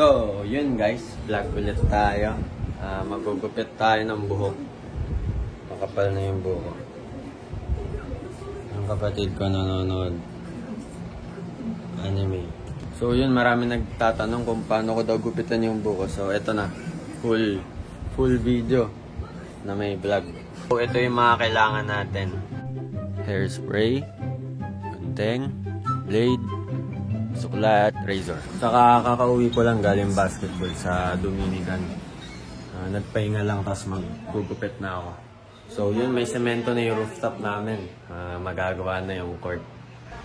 So, yun guys, vlog ulit tayo. Magugupit tayo ng buhok. Makapal na yung buhok. Yung kapatid ko nanonood anime. So yun, marami nagtatanong kung paano ko daw gupitan yung buhok. So eto na, full video na may vlog. So ito yung mga kailangan natin. Hairspray, gunting, blade, suklat, razor. Saka kakauwi ko lang galing basketball sa Dominican. Nagpahinga lang tapos maggugupit na ako. So yun, may semento na yung rooftop namin. Magagawa na yung court.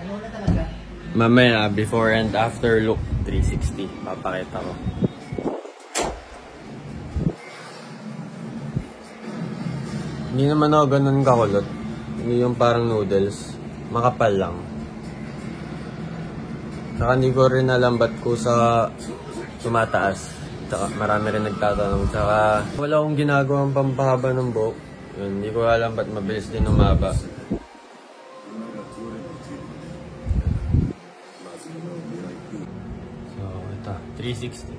Ano na talaga? Mamaya, before and after look 360. Papakita ko. Hindi naman ako ganun kakulot. Hindi yung parang noodles. Makapal lang. Saka hindi ko rin alam ba't ko sa tumataas. Saka marami rin nagtatanong. Saka wala akong ginagawang pampahaba ng buhok. Yun, hindi ko alam ba't mabilis din umaba. So, ito. 360.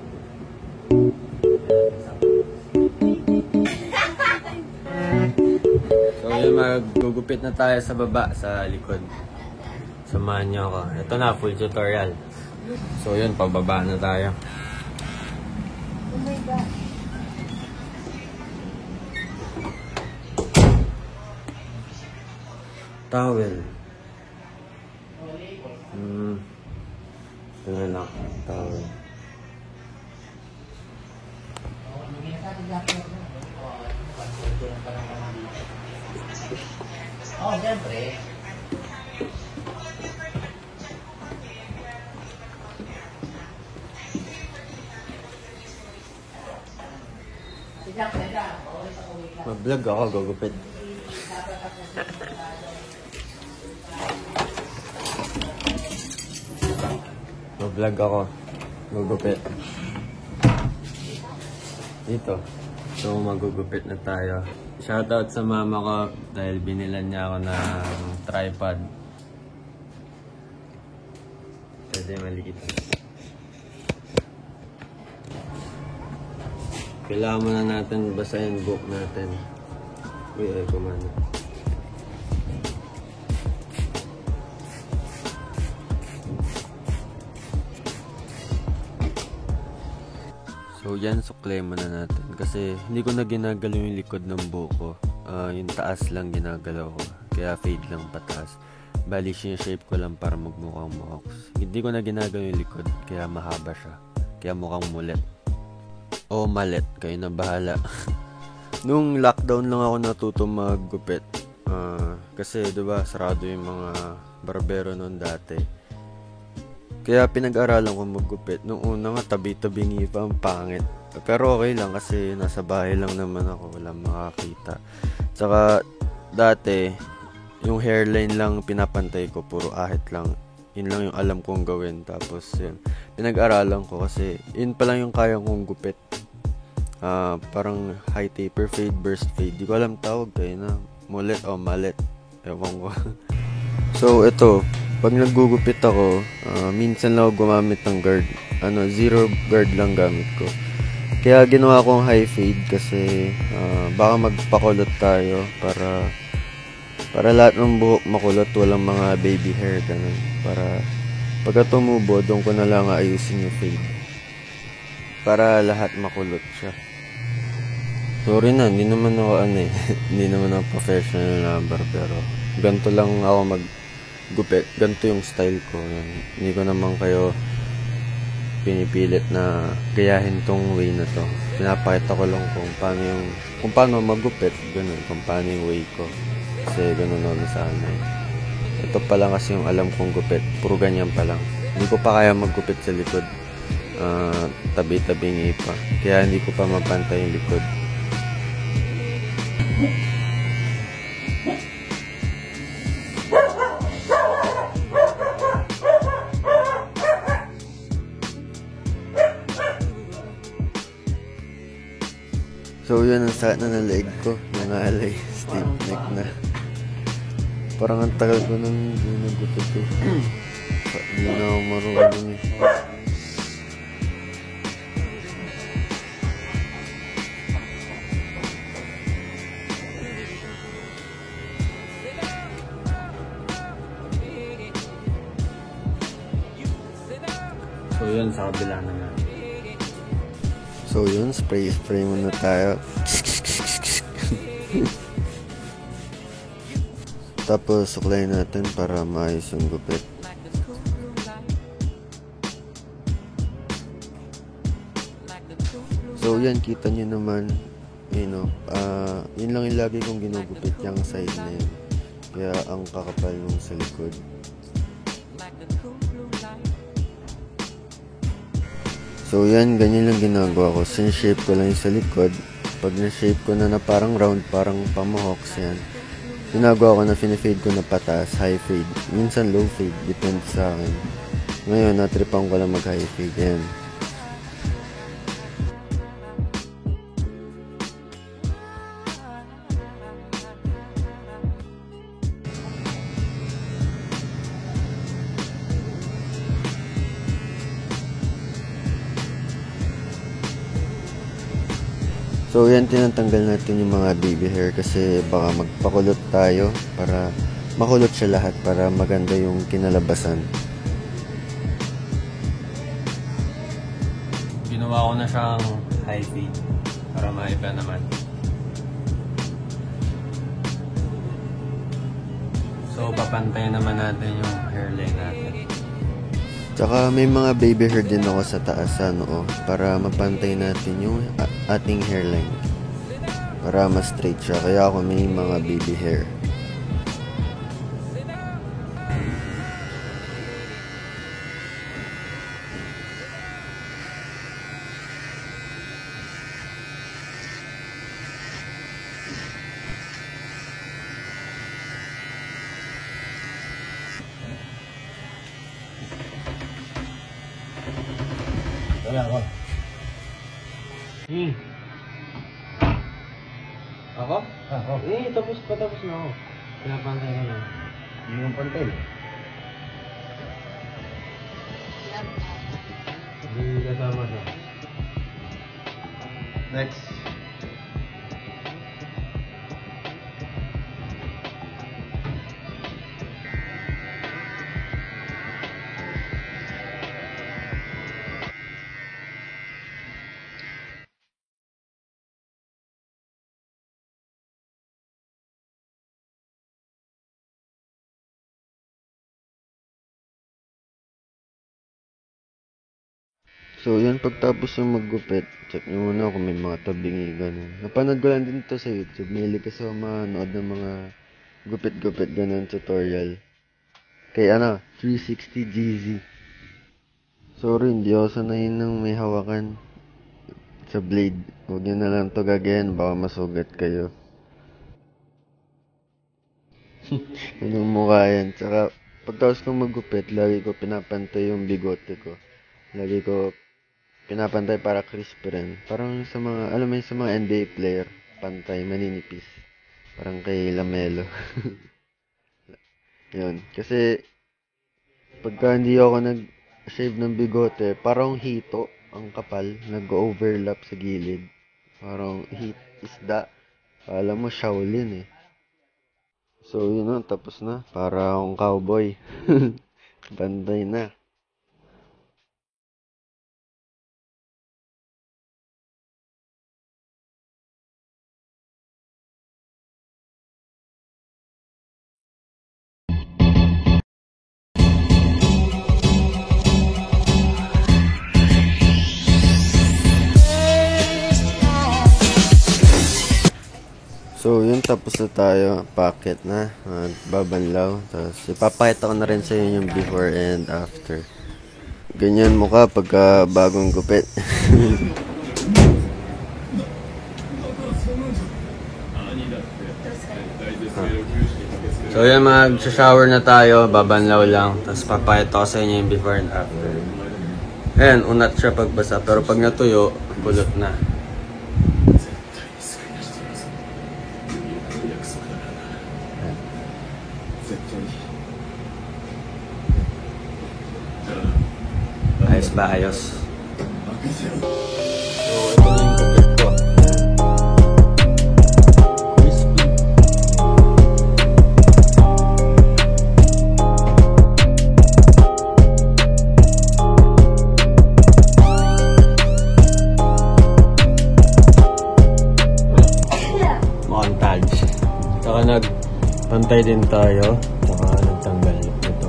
So, yun, magugupit na tayo sa baba, sa likod. Samahan niyo ako. Ito na, full tutorial. So, yun, pababa na tayo. Oh my God. Towel. Ito na, towel. Oh, siyempre. Mag-vlog ako, gugupit. Mag-vlog ako, gugupit. Dito. So, magugupit na tayo. Shoutout sa mama ko dahil binilan niya ako ng tripod. Pwede maliit. Kailangan muna natin basahin book natin. Uy, ay kumana. So yan, sukle muna natin. Kasi hindi ko na ginagalaw yung likod ng buhok ko. Yung taas lang ginagalaw ko. Kaya fade lang pataas. Bali, shape ko lang para magmukhang mohawks. Hindi ko na ginagalaw yung likod. Kaya mahaba siya. Kaya mukhang mulet. O malet, kayo na bahala. Nung lockdown lang ako natuto maggupit. Kasi diba sarado yung mga barbero noon dati. Kaya pinag-aralan ko maggupit. Nung una nga tabi-tabingi pa, ang pangit. Pero okay lang kasi nasa bahay lang naman ako, walang makakita. Tsaka dati yung hairline lang pinapantay ko, puro ahit lang. Yun lang yung alam kong gawin. Tapos yun, pinag-aralan ko kasi yun pa lang yung kaya kong gupit. Parang high taper fade, burst fade. Di ko alam tawag kayo na mullet o mallet. Ewan ko. So ito, pag naggugupit ako, minsan lang ako gumamit ng guard. Zero guard lang gamit ko. Kaya ginawa kong high fade kasi baka magpakulot tayo para lahat ng buhok makulot, walang mga baby hair, ganun. Para pagka tumubo, doon ko na lang ayusin yung fade. Para lahat makulot siya. Sorry na, hindi naman ako hindi naman ako professional na barbero. Ganito lang ako maggupit. Ganito yung style ko. Hindi ko naman kayo pinipilit na gayahin tong way na to. Pinapakita ko lang kung paano maggupit. Ganun, kung paano yung way ko. Kasi ganun ako nasanay. Ito pa lang kasi yung alam kong gupit. Puro ganyan pa lang. Hindi ko pa kaya maggupit sa likod. Tabi-tabingi pa. Kaya hindi ko pa mapantay yung likod. So yun, ang sakit na ng leg ko. Nangalay, stiff neck na. Parang ang tagal ko nang ginagupit ko. Hindi na ako marunong. yun, sa kabila naman. So yun, spray muna tayo. Tapos suklayin natin para maayos yung gupit. So yan, kita nyo naman, yun lang yung lagi kong ginugupit yung side na yun. Kaya ang kakapal nung sa likod. So yan, ganyan lang ginagawa ko. Sin-shape ko lang yung sa likod. Pag na-shape ko na parang round, parang pamahawks yan, ginagawa ko na fine-fade ko na pataas, high fade. Minsan low fade, depende sa akin. Ngayon, natripan ko lang mag-high fade. Yan. So yan, tinatanggal natin yung mga baby hair kasi baka magpakulot tayo para makulot siya lahat para maganda yung kinalabasan. Ginawa ko na siyang high fade para maiba naman. So papantayin naman natin yung hairline natin. Tsaka may mga baby hair din ako sa taas para mapantay natin yung ating hairline. Para mas straight siya. Kaya ako may mga baby hair. Wala ako. Ako? Ako. Tapos na ako. Pinapantay ko na. Hindi mo pantay. Hindi kasama siya. Next. So, yan, pagtapos yung maggupit, check nyo muna kung may mga tabingi, ganun. Napanood ko lang din ito sa YouTube. Mahilig kasi ako manood ng mga gupit-gupit, ganun, tutorial. Kay 360 GZ. Sorry, hindi ako sanayin ng may hawakan sa blade. Huwag nyo na lang ito gagayan, baka masugat kayo. Anong mukha yan. Tsaka, pagtapos kong maggupit, lagi ko pinapantay yung bigote ko. Lagi ko pinapantay para crispy rin. Parang sa mga, alam mo yun, sa mga NBA player, pantay, maninipis. Parang kay Lamelo. Yun. Kasi, pagka hindi ako nag-shave ng bigote, parang hito, ang kapal, nag-overlap sa gilid. Parang isda. Alam mo, Shaolin eh. So, yun na, tapos na. Para akong cowboy. Bantay na. So, yun, tapos na tayo. Packet na. Babanlaw. Tapos, ipapakita ko na rin sa inyo yung before and after. Ganyan mukha pagka bagong gupit. So, yan, mag-shower na tayo. Babanlaw lang. Tapos, papakita ko sa inyo yung before and after. Ayan, unat siya pagbasa. Pero pag natuyo, kulot na. Ayos ba? Ayos. So, ito na yung gupit ko. Crispy. nagpantay din tayo. Saka nagtanggal ito.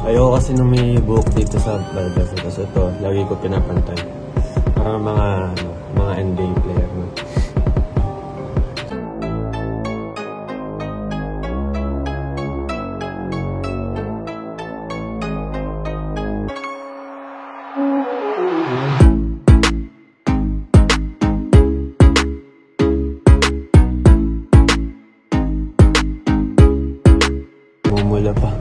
Ayoko kasi nung may buhok dito sa baldas. Kasi ito, lagi ko pinapantay. Parang mga NBA player. No? Mumula pa.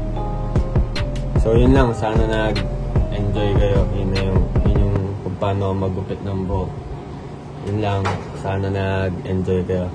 So yun lang, sana nag-enjoy kayo. Yun yung kung paano magupit ng buhok. Yun lang, sana nag-enjoy kayo.